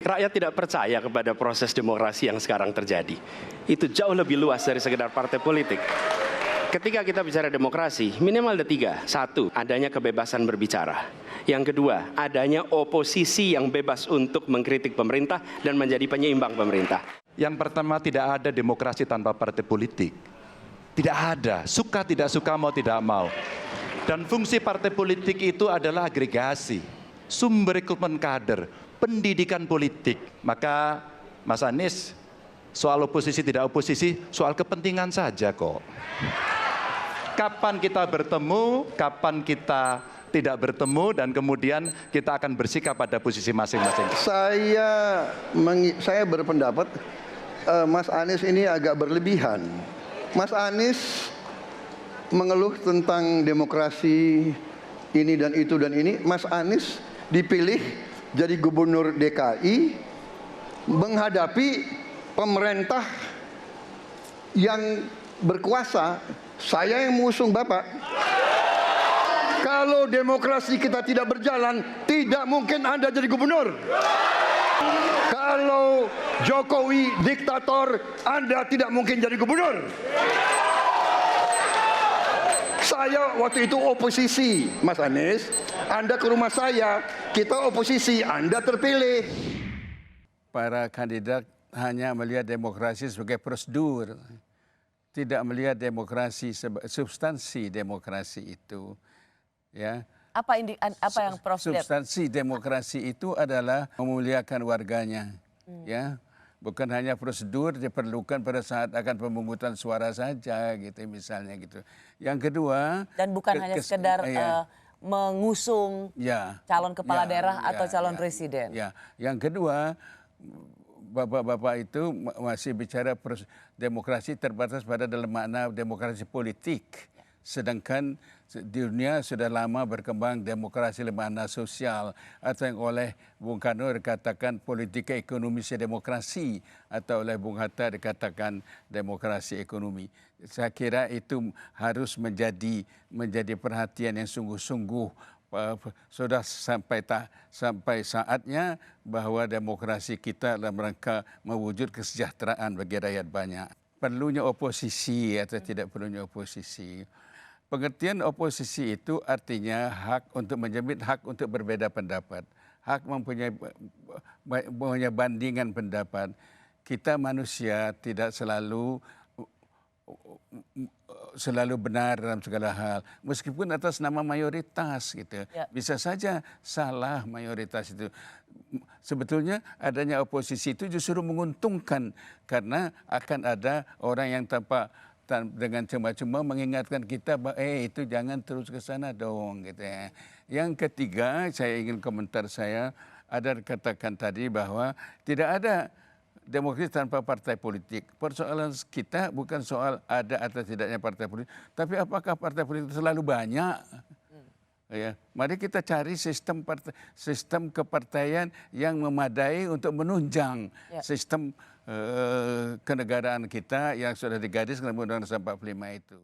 rakyat tidak percaya kepada proses demokrasi yang sekarang terjadi. Itu jauh lebih luas dari sekedar partai politik. Ketika kita bicara demokrasi, minimal ada tiga. Satu, adanya kebebasan berbicara. Yang kedua, adanya oposisi yang bebas untuk mengkritik pemerintah dan menjadi penyeimbang pemerintah. Yang pertama, tidak ada demokrasi tanpa partai politik. Tidak ada, suka tidak suka, mau tidak mau. Dan fungsi partai politik itu adalah agregasi, sumber rekrutmen kader, pendidikan politik. Maka Mas Anies, soal oposisi tidak oposisi, soal kepentingan saja kok. Kapan kita bertemu, kapan kita tidak bertemu, dan kemudian kita akan bersikap pada posisi masing-masing. Saya berpendapat Mas Anies ini agak berlebihan. Mas Anies mengeluh tentang demokrasi ini dan itu dan ini. Mas Anies dipilih jadi gubernur DKI menghadapi pemerintah yang berkuasa. Saya yang mengusung Bapak. Kalau demokrasi kita tidak berjalan, tidak mungkin Anda jadi gubernur. Kalau Jokowi diktator, Anda tidak mungkin jadi gubernur. Saya waktu itu oposisi, Mas Anies. Anda ke rumah saya, kita oposisi, Anda terpilih. Para kandidat hanya melihat demokrasi sebagai prosedur, tidak melihat demokrasi substansi demokrasi itu, ya. Apa yang Prof lihat? Substansi demokrasi itu adalah memuliakan warganya, ya. Bukan hanya prosedur diperlukan pada saat akan pemungutan suara saja, gitu misalnya gitu. Yang kedua, dan bukan hanya sekedar mengusung calon kepala daerah atau calon presiden. Ya, yang kedua, bapak-bapak itu masih bicara demokrasi terbatas pada dalam makna demokrasi politik. Sedangkan di dunia sudah lama berkembang demokrasi lemana sosial, atau yang oleh Bung Karno dikatakan politika ekonomi demokrasi, atau oleh Bung Hatta dikatakan demokrasi ekonomi. Saya kira itu harus menjadi perhatian yang sungguh-sungguh. Sudah sampai saatnya bahwa demokrasi kita dalam rangka mewujud kesejahteraan bagi rakyat banyak. Perlunya oposisi atau tidak perlunya oposisi. Pengertian oposisi itu artinya hak untuk menjamin hak untuk berbeda pendapat, hak mempunyai bandingan pendapat. Kita manusia tidak selalu benar dalam segala hal, meskipun atas nama mayoritas gitu. Ya. Bisa saja salah mayoritas itu. Sebetulnya adanya oposisi itu justru menguntungkan, karena akan ada orang yang dengan cuma-cuma mengingatkan kita bahwa itu jangan terus ke sana dong gitu ya. Yang ketiga, saya ingin komentar saya, ada katakan tadi bahwa tidak ada demokrasi tanpa partai politik. Persoalan kita bukan soal ada atau tidaknya partai politik, tapi apakah partai politik selalu banyak? Ya, mari kita cari sistem kepartaian yang memadai untuk menunjang sistem kenegaraan kita yang sudah digadis dalam Undang-Undang 45 itu.